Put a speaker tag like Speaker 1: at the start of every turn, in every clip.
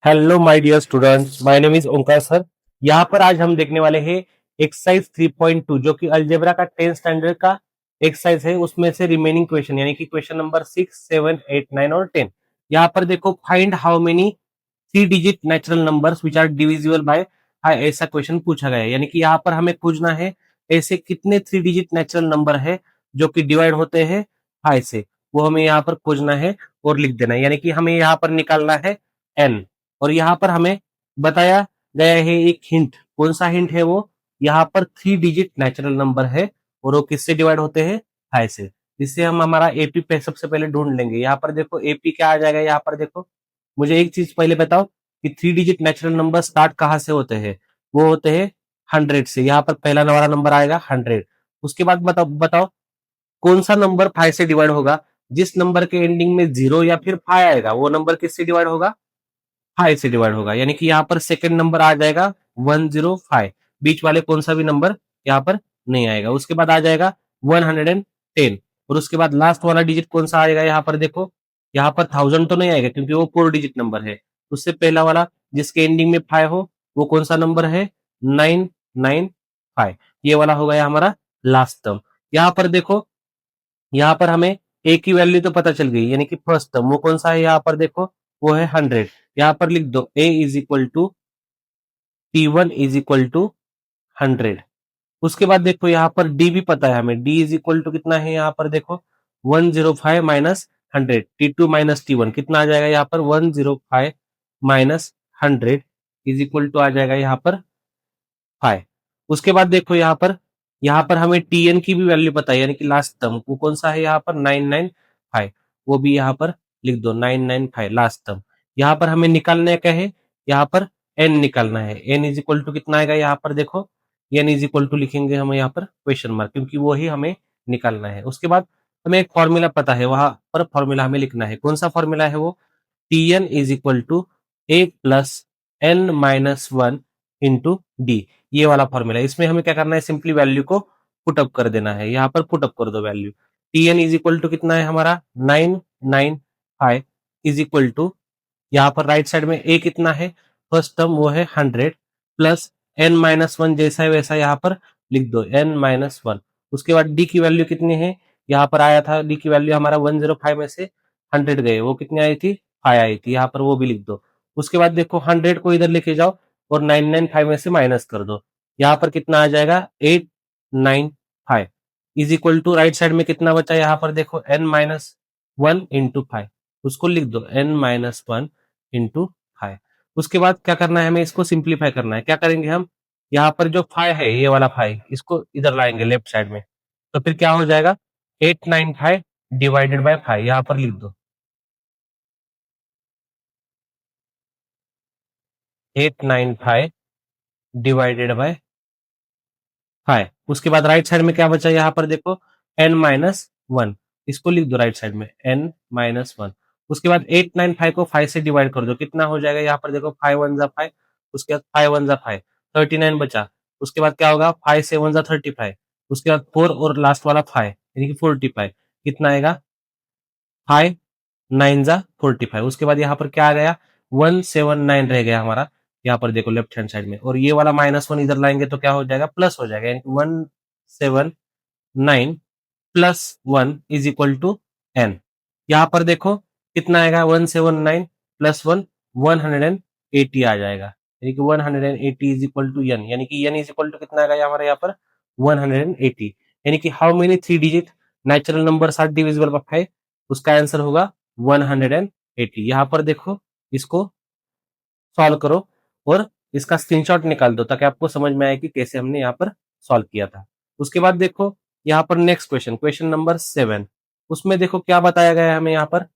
Speaker 1: Hello my dear students, my name is Omkar sir. यहाँ पर आज हम देखने वाले हैं एक्सरसाइज 3.2 जो कि अलजेब्रा का 10th स्टैंडर्ड का एक्सरसाइज है। उसमें से रिमेनिंग क्वेश्चन यानी कि क्वेश्चन नंबर 6, 7, 8, 9 और 10। यहाँ पर देखो, find how many 3 digit natural numbers which are divisible by high, ऐसा क्वेश्चन पूछा गया है। यानी कि यहाँ पर हमें खोजना है ऐसे कितने 3 डिजिट नेचुरल नंबर है जो कि डिवाइड होते हैं हाई से, वो हमें यहाँ पर खोजना है और लिख देना है। यानी कि हमें यहाँ पर निकालना है एन। और यहाँ पर हमें बताया गया है एक हिंट। कौन सा हिंट है वो? यहाँ पर 3 डिजिट नेचुरल नंबर है और वो किससे डिवाइड होते हैं? हाई से। जिससे हम हमारा एपी पे सबसे पहले ढूंढ लेंगे। यहाँ पर देखो एपी क्या आ जाएगा। यहाँ पर देखो, मुझे एक चीज पहले बताओ कि 3 डिजिट नेचुरल नंबर स्टार्ट कहाँ से होते हैं? वो होते हैं 100 से। यहाँ पर पहला वाला नंबर आएगा 100। उसके बाद बताओ कौन सा नंबर 5 से डिवाइड होगा? जिस नंबर के एंडिंग में 0 या फिर 5 आएगा वो नंबर किससे डिवाइड होगा? 5 से डिवाइड होगा। यानी कि यहाँ पर सेकंड नंबर आ जाएगा 105। बीच वाले कौन सा भी नंबर यहाँ पर नहीं आएगा। उसके बाद आ जाएगा 110। और उसके बाद लास्ट वाला डिजिट कौन सा आएगा? यहाँ पर देखो, यहाँ पर 1000 तो नहीं आएगा क्योंकि वो 4 डिजिट नंबर है। उससे पहला वाला जिसके एंडिंग में 5 हो वो कौन सा नंबर है? 995। ये वाला हो गया हमारा लास्ट टर्म। यहाँ पर देखो, यहाँ पर हमें ए की वैल्यू तो पता चल गई, यानी कि फर्स्ट टर्म वो कौन सा है? यहाँ पर देखो, वो है 100। यहाँ पर लिख दो A is equal to T1 is equal to 100। उसके बाद देखो यहाँ पर डी भी पता है हमें। डी इज इक्वल टू कितना है? यहाँ पर देखो 105 माइनस 100। T2 माइनस T1 कितना आ जाएगा? यहाँ पर 105 माइनस 100 इज इक्वल टू आ जाएगा यहाँ पर 5। उसके बाद देखो यहाँ पर हमें Tn की भी वैल्यू पता है, यानी कि लास्ट टर्म वो कौन सा है? यहाँ पर 995। वो भी यहाँ पर लिख दो 995 लास्ट टर्म। यहाँ पर हमें निकालना क्या है? यहाँ पर n निकालना है। n इज इक्वल टू कितना आएगा? यहाँ पर देखो n इज इक्वल टू लिखेंगे हम यहाँ पर क्वेश्चन मार्क, क्योंकि वो ही हमें निकालना है। उसके बाद हमें एक फॉर्मूला पता है, वहां पर फॉर्मूला हमें लिखना है। कौन सा फॉर्मूला है वो? Tn is equal to A plus N minus 1 into D. ये वाला फॉर्मूला है। इसमें हमें क्या करना है? सिंपली वैल्यू को पुटअप कर देना है। यहाँ पर पुटअप कर दो value. Tn is equal to कितना है हमारा? 995 इज इक्वल टू, यहाँ पर राइट साइड में ए कितना है? फर्स्ट टर्म वो है 100 प्लस एन माइनस 1, जैसा है वैसा यहाँ पर लिख दो एन माइनस 1। उसके बाद डी की वैल्यू कितनी है? यहाँ पर आया था डी की वैल्यू हमारा 105 में से 100 गए, वो कितनी आई थी? 5 आई थी। यहाँ पर वो भी लिख दो। उसके बाद देखो 100 को इधर लेके जाओ और 995 में से माइनस कर दो। यहाँ पर कितना आ जाएगा? 895 is equal to, right side में कितना बचा? यहाँ पर देखो एन माइनस 1 इंटू 5, उसको लिख दो एन माइनस 1 इंटू 5। उसके बाद क्या करना है? हमें इसको सिंप्लीफाई करना है। क्या करेंगे हम? यहाँ पर जो 5 है, ये वाला 5, इसको इधर लाएंगे लेफ्ट साइड में। तो फिर क्या हो जाएगा? 895 डिवाइडेड बाय 5 यहाँ पर लिख दो 895 डिवाइडेड बाय 5। उसके बाद राइट साइड में क्या बचा? यहाँ पर देखो n माइनस 1, इसको लिख दो राइट साइड में n माइनस 1। उसके बाद 895 को 5 से डिवाइड कर दो, कितना हो जाएगा? यहाँ पर देखो 5 1 जा 5, उसके बाद 5 1 जा 5, 39 बचा। उसके बाद क्या होगा? 5 से 1 जा 35, उसके बाद 4 और लास्ट वाला 5 यानी कि 45, कितना आएगा? 5 9 जा 45। उसके बाद यहाँ पर क्या आ गया? 179 रह गया हमारा। यहाँ पर देखो लेफ्ट हैंड साइड में, और ये वाला -1 इधर लाएंगे तो क्या हो जाएगा? प्लस हो जाएगा, यानी कि 179 plus 1 is equal to n। यहाँ पर देखो कितना आएगा? 179 प्लस 1 180 आ जाएगा, यानी कि 180 इज इक्वल टू n। यानी कि n इज इक्वल टू कितना आएगा हमारे यहाँ पर? 180। यानी कि how many 3 digit natural numbers are divisible by 5? उसका आंसर होगा 180। यहाँ पर देखो, इसको सॉल्व करो और इसका स्क्रीनशॉट निकाल दो ताकि आपको समझ में आए कि कैसे हमने यहाँ पर सॉल्व किया था। उसके बाद देखो यहाँ पर नेक्स्ट क्वेश्चन, क्वेश्चन नंबर 7। उसमें देखो क्या बताया गया है हमें यहाँ पर।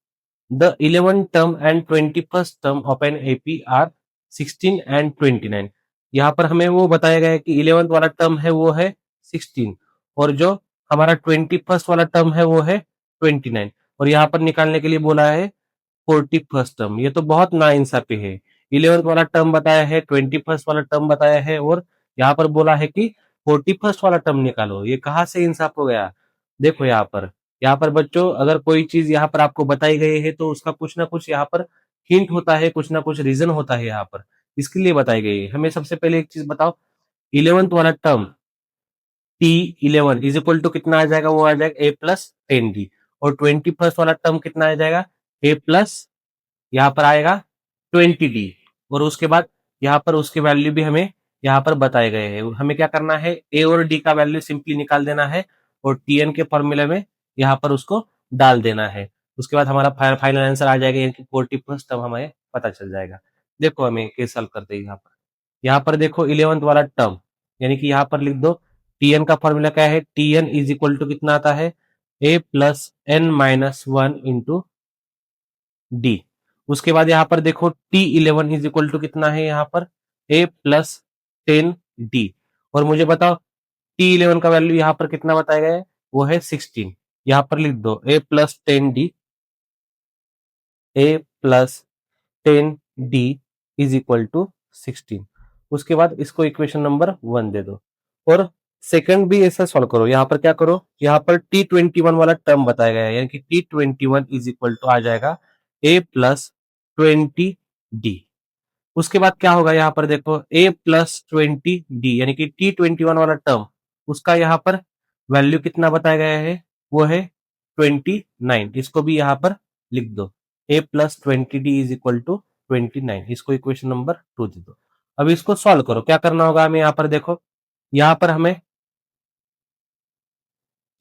Speaker 1: The 11 term and 21st term of an AP are 16 and 29। यहाँ पर हमें वो बताया गया है कि 11th वाला टर्म है वो है 16, और जो हमारा 21st वाला टर्म है वो है 29। और यहाँ पर निकालने के लिए बोला है 41st टर्म। ये तो बहुत नाइंसाफी है। 11th वाला टर्म बताया है, 21st वाला टर्म बताया है, और यहाँ पर बोला है कि 41st वाला टर्म निकालो। ये कहाँ से इंसाफ हो गया? देखो यहाँ पर बच्चों, अगर कोई चीज यहाँ पर आपको बताई गई है तो उसका कुछ ना कुछ यहाँ पर हिंट होता है, कुछ ना कुछ रीजन होता है यहाँ पर, इसके लिए बताई गई है। हमें सबसे पहले एक चीज बताओ, 11th वाला term T11 is equal to कितना आ जाएगा, वो आ जाएगा A+10D। और 21st वाला टर्म कितना आ जाएगा, A प्लस यहाँ पर आएगा 20D। और उसके बाद यहाँ पर उसके वैल्यू भी हमें यहाँ पर बताए गए हैं। हमें क्या करना है, ए और डी का वैल्यू सिंपली निकाल देना है और टीएन के फॉर्मूले में यहाँ पर उसको डाल देना है। उसके बाद हमारा फाइनल आंसर आ जाएगा, यानी कि 40+ टर्म हमें पता चल जाएगा। देखो हमें केस सॉल्व करते हैं। यहाँ पर देखो 11th वाला टर्म, यानी कि यहाँ पर लिख दो टीएन का फॉर्मूला क्या है, टीएन इज इक्वल टू कितना आता है, A+n-1 इंटू डी। उसके बाद यहाँ पर देखो T11 इज इक्वल टू कितना है, यहाँ पर A+10D। और मुझे बताओ T11 का वैल्यू यहाँ पर कितना बताया गया है, वो है 16। यहाँ पर लिख दो A+10D, A+10D is equal to 16। उसके बाद इसको इक्वेशन नंबर 1 दे दो और सेकंड भी ऐसा सॉल्व करो। यहाँ पर क्या करो, यहाँ पर T21 वाला टर्म बताया गया है, यानी कि T21 इज इक्वल टू आ जाएगा A+20D। उसके बाद क्या होगा, यहाँ पर देखो A+20D, यानी कि T21 वाला टर्म, उसका यहाँ पर वैल्यू कितना बताया गया है, वो है 29। इसको भी यहाँ पर लिख दो, A+20D इज इक्वल टू 29। इसको इक्वेशन नंबर 2 दे दो। अब इसको सॉल्व करो। क्या करना होगा हमें, यहाँ पर देखो, यहाँ पर हमें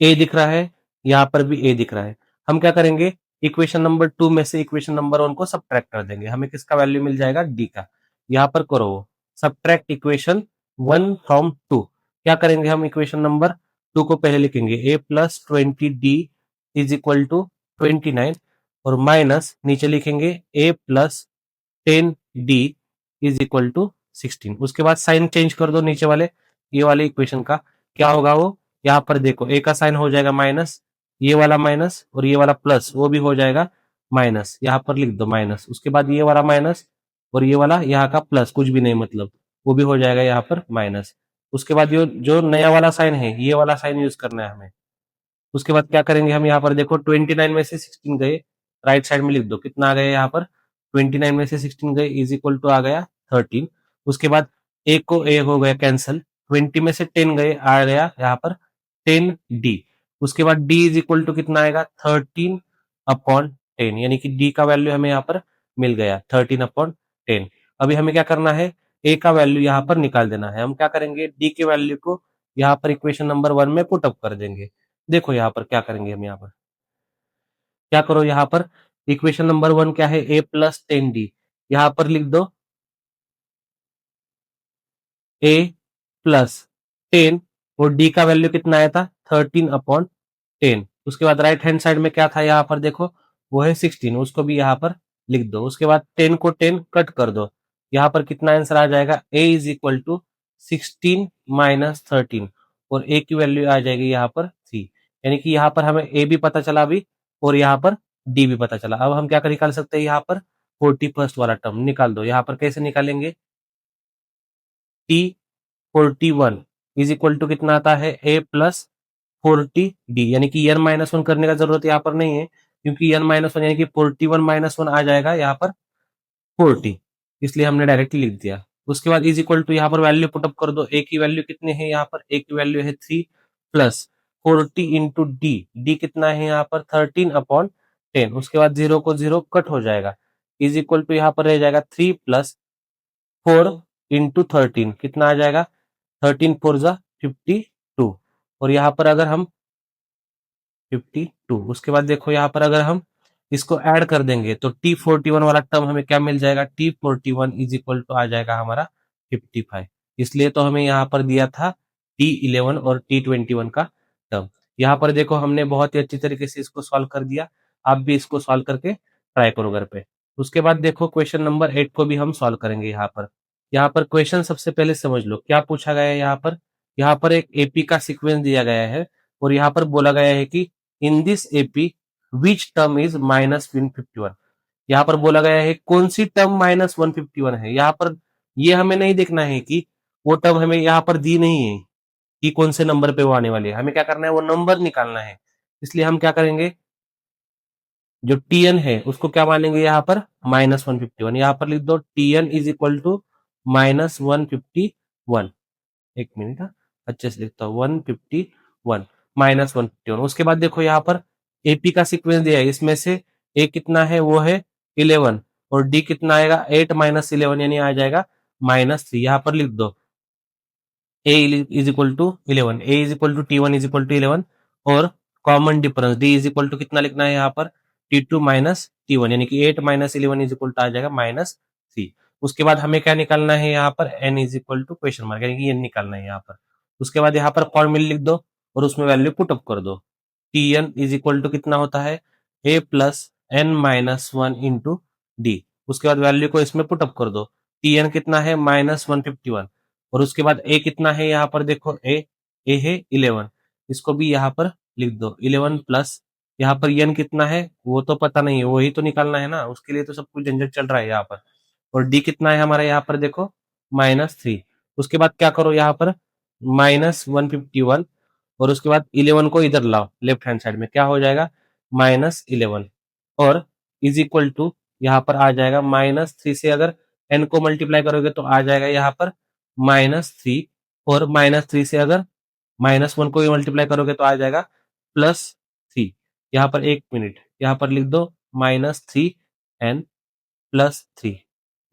Speaker 1: ए दिख रहा है, यहाँ पर भी ए दिख रहा है। हम क्या करेंगे, इक्वेशन नंबर 2 में से इक्वेशन नंबर 1 को सब्ट्रैक्ट कर देंगे। हमें किसका वैल्यू मिल जाएगा, डी का। यहाँ पर करो सब्ट्रैक्ट इक्वेशन 1 फ्रॉम 2। क्या करेंगे, हम इक्वेशन नंबर 2 को पहले लिखेंगे, A+20D इज इक्वल टू 29 और माइनस नीचे लिखेंगे A+10D इज इक्वल टू 16। उसके बाद साइन चेंज कर दो नीचे वाले, ये वाले इक्वेशन का। क्या होगा वो, यहाँ पर देखो ए का साइन हो जाएगा माइनस, ये वाला माइनस और ये वाला प्लस, वो भी हो जाएगा माइनस। यहाँ पर लिख दो माइनस, उसके बाद ये वाला माइनस और ये वाला यहाँ का प्लस, कुछ भी नहीं मतलब, वो भी हो जाएगा यहाँ पर माइनस। उसके बाद जो जो नया वाला साइन है, ये वाला साइन यूज करना है हमें। उसके बाद क्या करेंगे हम, यहाँ पर देखो 29 में से 16 गए, राइट साइड में लिख दो कितना आ गया, यहाँ पर 29 में से 16 गए इज इक्वल टू आ गया 13। उसके बाद ए को ए हो गया कैंसिल, 20 में से 10 गए, आ गया यहाँ पर 10D। उसके बाद D इज इक्वल टू कितना आएगा, 13/10, यानी कि D का वैल्यू हमें यहाँ पर मिल गया 13/10। अभी हमें क्या करना है, A का वैल्यू यहाँ पर निकाल देना है। हम क्या करेंगे, D के वैल्यू को यहाँ पर इक्वेशन नंबर 1 में पुटअप कर देंगे। देखो यहाँ पर क्या करेंगे हम, यहाँ पर क्या करो, यहाँ पर इक्वेशन नंबर 1 क्या है, A+10D। यहाँ पर लिख दो A+10 और D का वैल्यू कितना आया था, 13/10। उसके बाद राइट हैंड साइड में क्या था, यहाँ पर देखो वो है 16, उसको भी यहाँ पर लिख दो। उसके बाद 10 को 10 कट कर दो, यहाँ पर कितना आंसर आ जाएगा, A is equal to 16 minus 13 और A की वैल्यू आ जाएगी यहाँ पर 3। यानी कि यहाँ पर हमें A भी पता चला अभी और यहाँ पर D भी पता चला। अब हम क्या निकाल सकते हैं, यहाँ पर 41st वाला टर्म निकाल दो। यहाँ पर कैसे निकालेंगे, T41 इज इक्वल टू कितना आता है, A+40D, यानी कि n-1 करने का जरूरत यहाँ पर नहीं है, क्योंकि n-1 यानी कि 41-1 आ जाएगा यहाँ पर 40, इसलिए हमने डायरेक्टली लिख दिया। उसके बाद इज इक्वल टू यहाँ पर वैल्यू पुटअप कर दो। ए की वैल्यू कितनी है, यहाँ पर ए की वैल्यू है 3 प्लस 40 इंटू डी, डी कितना है यहाँ पर 13/10। उसके बाद 0 को 0 कट हो जाएगा, इज इक्वल टू यहाँ पर रह जाएगा 3 प्लस 4 इंटू 13, कितना आ जाएगा 13 4 जा 52। और यहाँ पर अगर हम 52, उसके बाद देखो यहाँ पर अगर हम इसको ऐड कर देंगे तो T41 वाला टर्म हमें क्या मिल जाएगा, T41 इज इक्वल टू आ जाएगा हमारा 55। इसलिए तो हमें यहाँ पर दिया था T11 और T21 का टर्म। यहाँ पर देखो हमने बहुत ही अच्छी तरीके से इसको सॉल्व कर दिया। आप भी इसको सॉल्व करके ट्राई करो घर पे। उसके बाद देखो क्वेश्चन नंबर 8 को भी हम सॉल्व करेंगे। यहाँ पर क्वेश्चन सबसे पहले समझ लो क्या पूछा गया है। यहाँ पर एक एपी का सीक्वेंस दिया गया है और यहाँ पर बोला गया है कि in this AP which term is -151। यहाँ पर बोला गया है कौन सी टर्म -151 है। यहाँ पर ये हमें नहीं देखना है कि वो टर्म हमें यहाँ पर दी नहीं है कि कौन से नंबर पे वो आने वाली है। हमें क्या करना है, वो नंबर निकालना है। इसलिए हम क्या करेंगे, जो टी एन है उसको क्या मानेंगे यहाँ पर -151। यहाँ पर लिख दो T N is equal to -151। एक मिनट, अच्छे से लिखता हूँ, 151 -151। उसके बाद देखो यहाँ पर एपी का सीक्वेंस दिया है, इसमें से ए कितना है वो है 11 और डी कितना आएगा 8 - 11 यानी आ जाएगा -3। यहाँ पर लिख दो A is equal to 11, A is equal to T1 is equal to 11 और common difference D is equal to कितना लिखना है यहाँ पर T2 - T1 यानी कि 8 - 11 इज इक्वल टू आ जाएगा -3। उसके बाद हमें क्या निकालना है यहाँ पर n is equal to question mark यानी कि n निकालना है यहाँ पर। उसके बाद यहाँ पर फॉर्मूला लिख दो और उसमें वैल्यू पुट अप कर दो। Tn इज इक्वल टू कितना होता है a plus n -1 into D. उसके बाद वैल्यू को इसमें पुट अप कर दो। Tn कितना है -151 और उसके बाद ए कितना है यहाँ पर देखो ए है 11, इसको भी यहाँ पर लिख दो 11 प्लस यहाँ पर एन कितना है वो तो पता नहीं है, वही तो निकालना है ना, उसके लिए तो सब कुछ झंझट चल रहा है यहाँ पर। और डी कितना है हमारा यहाँ पर देखो -3। उसके बाद क्या करो यहाँ पर -151 और उसके बाद 11 को इधर लाओ लेफ्ट हैंड साइड में, क्या हो जाएगा -11 और इज इक्वल टू यहाँ पर आ जाएगा -3 से अगर एन को मल्टीप्लाई करोगे तो आ जाएगा यहाँ पर -3 और -3 से अगर -1 को भी मल्टीप्लाई करोगे तो आ जाएगा +3। यहाँ पर एक मिनट, यहाँ पर लिख दो -3n+3।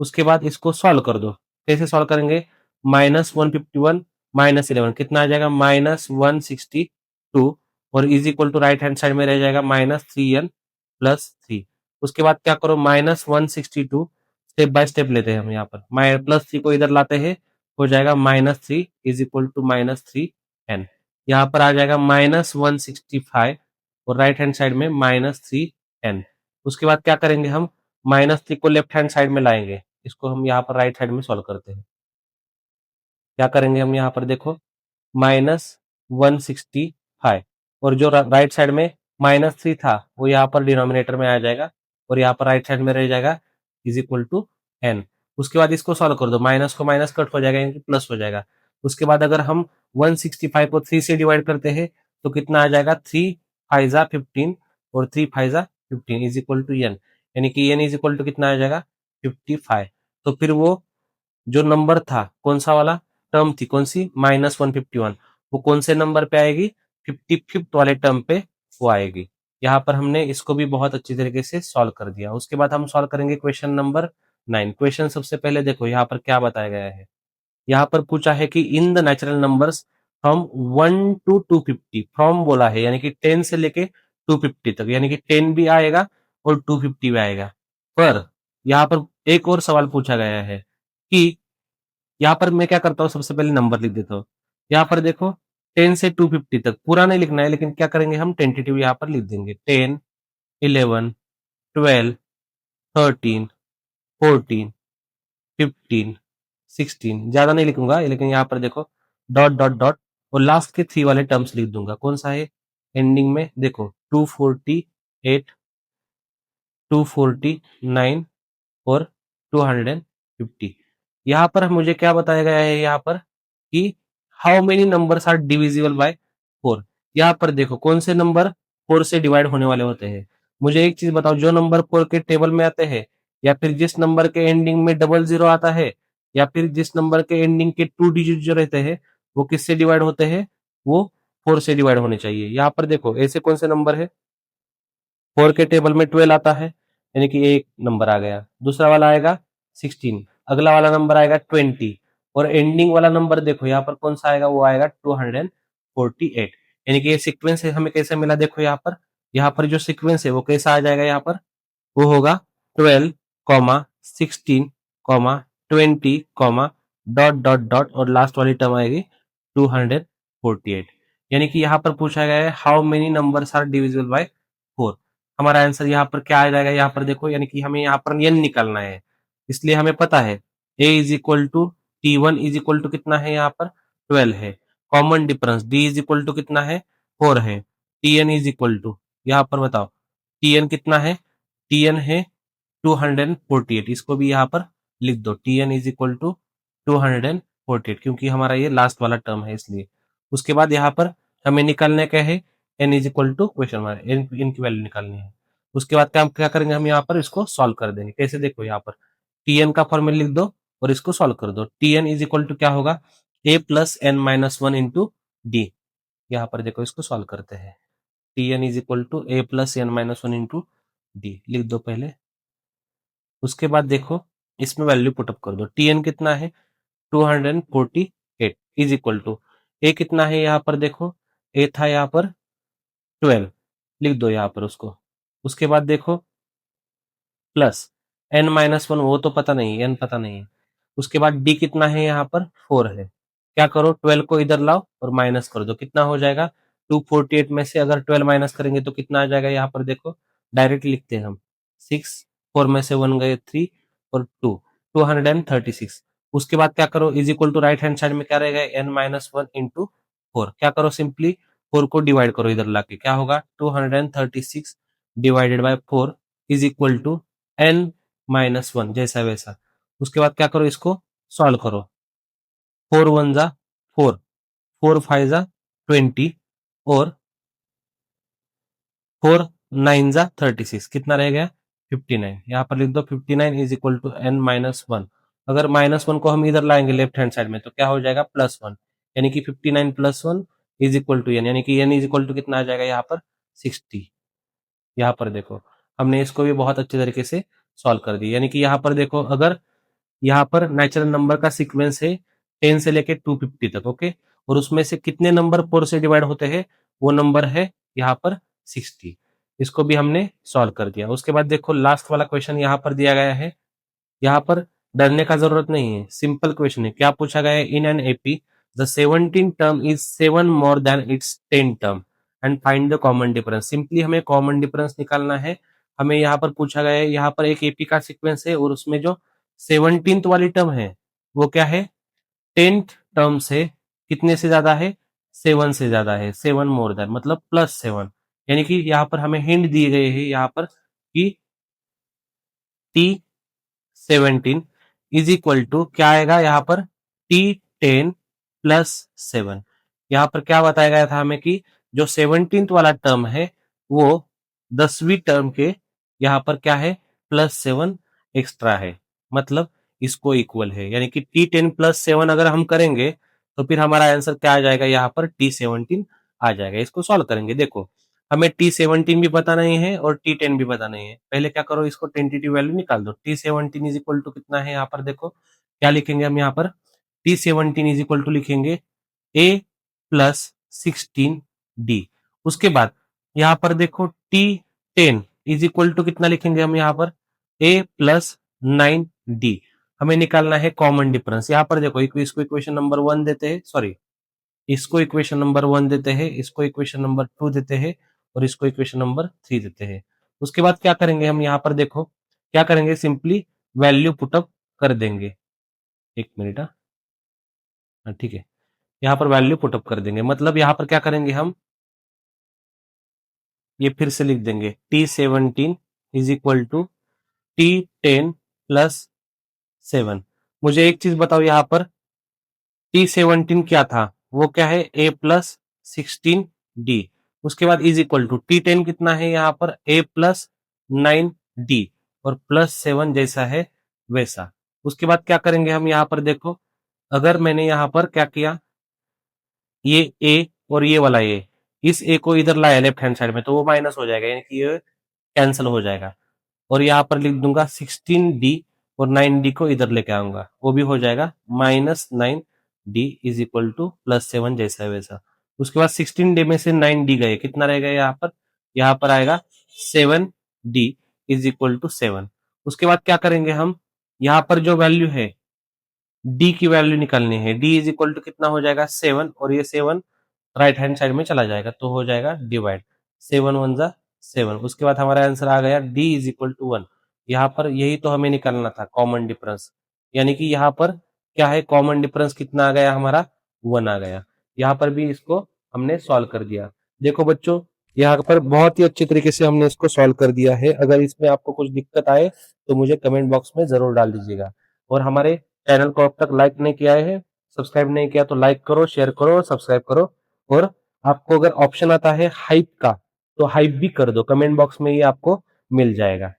Speaker 1: उसके बाद इसको सॉल्व कर दो। कैसे सॉल्व करेंगे -151 -11 कितना आ जाएगा -162 और is equal to right hand side में रह जाएगा -3n+3। उसके बाद क्या करो -162 स्टेप बाय स्टेप लेते हैं हम यहाँ पर +3 को इधर लाते हैं, हो जाएगा -3 इज इक्वल टू -3n। यहाँ पर आ जाएगा -165 और राइट हैंड साइड में -3n। उसके बाद क्या करेंगे हम -3 को लेफ्ट हैंड साइड में लाएंगे, इसको हम यहाँ पर राइट साइड में सॉल्व करते हैं। क्या करेंगे हम यहाँ पर देखो -165 और जो राइट साइड में -3 था वो यहाँ पर डिनोमिनेटर में आ जाएगा और यहाँ पर राइट साइड में रह जाएगा इज इक्वल टू n। उसके बाद इसको सॉल्व कर दो, माइनस को माइनस कट हो जाएगा यानी प्लस हो जाएगा। उसके बाद अगर हम 165 को 3 से डिवाइड करते हैं तो कितना आ जाएगा 3 5 जा 15 और 3 5 जा 15 इज इक्वल टू n यानी कि n इज इक्वल टू कितना आ जाएगा 55। तो फिर वो जो नंबर था कौन सा वाला टर्म थी कौन सी -151 वो कौन से नंबर पे आएगी 55th वाले टर्म पे वो आएगी। यहाँ पर हमने इसको भी बहुत अच्छी तरीके से सॉल्व कर दिया। उसके बाद हम सॉल्व करेंगे क्वेश्चन नंबर 9। क्वेश्चन सबसे पहले देखो यहाँ पर क्या बताया गया है। यहाँ पर पूछा है कि in the natural numbers from 1 to 250, from बोला है यानी कि 10 से लेके 250 तक, यानी कि 10 भी आएगा और 250 भी आएगा। पर यहाँ पर एक और सवाल पूछा गया है कि यहाँ पर मैं क्या करता हूँ सबसे पहले नंबर लिख देता हूँ। यहाँ पर देखो 10 से 250 तक पूरा नहीं लिखना है, लेकिन क्या करेंगे हम टेंटेटिव यहाँ पर लिख देंगे 10 11 12 13 14 15 16, ज्यादा नहीं लिखूंगा लेकिन यहाँ पर देखो डॉट डॉट डॉट और लास्ट के 3 वाले टर्म्स लिख दूंगा। कौन सा है एंडिंग में देखो 248 249 और 250। यहाँ पर मुझे क्या बताया गया है यहाँ पर कि how many numbers are divisible by 4। यहाँ पर देखो कौन से नंबर 4 से डिवाइड होने वाले होते हैं। मुझे एक चीज बताओ, जो नंबर 4 के टेबल में आते हैं या फिर जिस नंबर के एंडिंग में 00 आता है या फिर जिस नंबर के एंडिंग के 2 डिजिट जो रहते हैं वो किससे डिवाइड होते हैं, वो 4 से डिवाइड होने चाहिए। यहाँ पर देखो ऐसे कौन से नंबर है 4 के टेबल में 12 आता है यानी कि एक नंबर आ गया, दूसरा वाला आएगा 16, अगला वाला नंबर आएगा 20 और एंडिंग वाला नंबर देखो यहाँ पर कौन सा आएगा वो आएगा 248। यानी कि ये सीक्वेंस है हमें कैसे मिला देखो यहाँ पर जो सीक्वेंस है वो कैसा आ जाएगा यहाँ पर वो होगा 12 16 20 डॉट डॉट डॉट और लास्ट वाली टर्म आएगी 248। यानी कि यहाँ पर पूछा गया है how many numbers are divisible by 4। हमारा आंसर यहाँ पर क्या आ जाएगा यहाँ पर देखो, यानी कि हमें यहाँ पर n निकालना है, इसलिए हमें पता है a is equal to T1 is equal to कितना है यहाँ पर 12 है, common difference d is equal to कितना है 4 है, Tn इज इक्वल टू यहाँ पर बताओ Tn कितना है, Tn है 248, इसको भी यहाँ पर लिख दो Tn इज इक्वल टू 248 क्योंकि हमारा ये लास्ट वाला टर्म है इसलिए। उसके बाद यहाँ पर हमें निकालने क्या है n is equal to question mark, n की वैल्यू निकालनी है। उसके बाद क्या करेंगे हम यहाँ पर इसको सॉल्व कर देंगे। कैसे देखो यहाँ पर टी एन का फॉर्मूला लिख दो और इसको सॉल्व कर दो। T N is equal to क्या होगा A plus N minus one into D. यहाँ पर देखो इसको सॉल्व करते हैं। T N is equal to A plus N minus one into D लिख दो पहले। उसके बाद देखो इसमें वैल्यू पुटअप कर दो। टी एन कितना है 248 इज इक्वल टू ए कितना है यहाँ पर देखो ए था यहाँ पर 12 लिख दो यहाँ पर उसको। उसके बाद देखो प्लस एन माइनस वन वो तो पता नहीं एन पता नहीं है। उसके बाद डी कितना है यहाँ पर 4 है। क्या करो 12 को इधर लाओ और माइनस कर दो कितना हो जाएगा 248 में से अगर 12 माइनस करेंगे तो कितना आ जाएगा यहाँ पर देखो डायरेक्ट लिखते हैं हम 6 4 में से 1 गए 3 और 2 236। उसके बाद क्या करो is equal to right hand side में क्या रहेगा एन माइनस वन इंटू 4। क्या करो सिंपली 4 को डिवाइड करो इधर लाके क्या होगा 236 divided by 4 is equal to N minus one जैसा वैसा। उसके बाद क्या करो इसको सॉल्व करो 4 वन जा 4 4 फाइव जा 20 और 4 नाइन जा 36 कितना रह गया 59। यहाँ पर लिख दो 59 is equal to N minus one. अगर माइनस वन को हम इधर लाएंगे लेफ्ट हैंड साइड में तो क्या हो जाएगा प्लस वन यानी कि 59 plus one is equal to N यानी कि एन इज इक्वल टू कितना आ जाएगा यहाँ पर 60। यहाँ पर देखो हमने इसको भी बहुत अच्छे तरीके से सॉल्व कर दिया। यानी कि यहाँ पर देखो अगर यहाँ पर नेचुरल नंबर का सीक्वेंस है 10 से लेके 250 तक ओके और उसमें से कितने नंबर 4 से डिवाइड होते हैं वो नंबर है यहाँ पर 60। इसको भी हमने सॉल्व कर दिया। उसके बाद देखो लास्ट वाला क्वेश्चन यहाँ पर दिया गया है। यहाँ पर डरने का जरूरत नहीं है सिंपल क्वेश्चन है। क्या पूछा गया है in an AP the 17 term is 7 more than it's 10 term and find the common difference. Simply हमें कॉमन डिफरेंस निकालना है। हमें यहाँ पर पूछा गया है यहाँ पर एक एपी का सीक्वेंस है और उसमें जो 17th वाली टर्म है वो क्या है 10th टर्म से कितने से ज्यादा है 7 से ज्यादा है 7 मोर देन मतलब +7। यानी कि यहाँ पर हमें हिंट दिए गए हैं यहाँ पर कि T17 इज इक्वल टू क्या आएगा यहाँ पर T10 +7। यहाँ पर क्या बताया गया था हमें कि जो 17th वाला टर्म है वो 10वीं टर्म के यहाँ पर क्या है +7 एक्स्ट्रा है मतलब इसको इक्वल है। यानी कि T10 +7 अगर हम करेंगे तो फिर हमारा आंसर क्या आ जाएगा यहाँ पर T17 आ जाएगा। इसको सॉल्व करेंगे देखो हमें T17 भी पता नहीं है और T10 भी पता नहीं है। पहले क्या करो इसको टेंटेटिव वैल्यू निकाल दो। T17 इज इक्वल टू कितना है यहाँ पर देखो क्या लिखेंगे हम यहाँ पर T17 इज इक्वल टू लिखेंगे A प्लस 16D। उसके बाद यहाँ पर देखो T10 इज इक्वल टू कितना लिखेंगे हम यहाँ पर A प्लस 9D। हमें निकालना है कॉमन डिफरेंस। यहाँ पर देखो इसको इक्वेशन नंबर 1 देते हैं सॉरी इसको इक्वेशन नंबर 1 देते हैं इसको इक्वेशन नंबर 2 देते हैं और इसको इक्वेशन नंबर 3 देते हैं। उसके बाद क्या करेंगे हम यहाँ पर देखो क्या करेंगे सिंपली वैल्यू पुटअप कर देंगे। एक मिनट ठीक है यहाँ पर वैल्यू पुटअप कर देंगे मतलब यहाँ पर क्या करेंगे हम ये फिर से लिख देंगे T17 is equal to T10 +7। मुझे एक चीज बताओ यहाँ पर T17 क्या था वो क्या है A प्लस 16D। उसके बाद इज इक्वल टू T10 कितना है यहाँ पर A प्लस 9D और +7 जैसा है वैसा। उसके बाद क्या करेंगे हम यहाँ पर देखो अगर मैंने यहाँ पर क्या किया ये A और ये वाला A इस A को इधर लाया लेफ्ट हैंड साइड में तो वो माइनस हो जाएगा यानी कि ये कैंसिल हो जाएगा और यहाँ पर लिख दूंगा 16D और 9D को इधर लेके आऊंगा वो भी हो जाएगा -9D इज इक्वल टू +7 जैसा है वैसा। उसके बाद 16D में से 9D गए कितना रहेगा यहाँ पर आएगा 7D इज इक्वल टू 7। उसके बाद क्या करेंगे हम यहाँ पर जो वैल्यू है D की वैल्यू निकालनी है। D इज इक्वल टू कितना हो जाएगा 7 और ये 7 राइट हैंड साइड में चला जाएगा तो हो जाएगा डिवाइड 7 1 जा 7। उसके बाद हमारा आंसर आ गया D इज इक्वल टू 1। यहाँ पर यही तो हमें निकालना था कॉमन डिफरेंस। यानी कि यहाँ पर क्या है कॉमन डिफरेंस कितना आ गया हमारा 1 आ गया। यहाँ पर भी इसको हमने सॉल्व कर दिया। देखो बच्चों यहाँ पर बहुत ही अच्छे तरीके से हमने इसको सॉल्व कर दिया है। अगर इसमें आपको कुछ दिक्कत आए तो मुझे कमेंट बॉक्स में जरूर डाल दीजिएगा और हमारे चैनल को अब तक लाइक नहीं किया है सब्सक्राइब नहीं किया तो लाइक करो शेयर करो और सब्सक्राइब करो। और आपको अगर ऑप्शन आता है हाइप का तो हाइप भी कर दो कमेंट बॉक्स में ये आपको मिल जाएगा।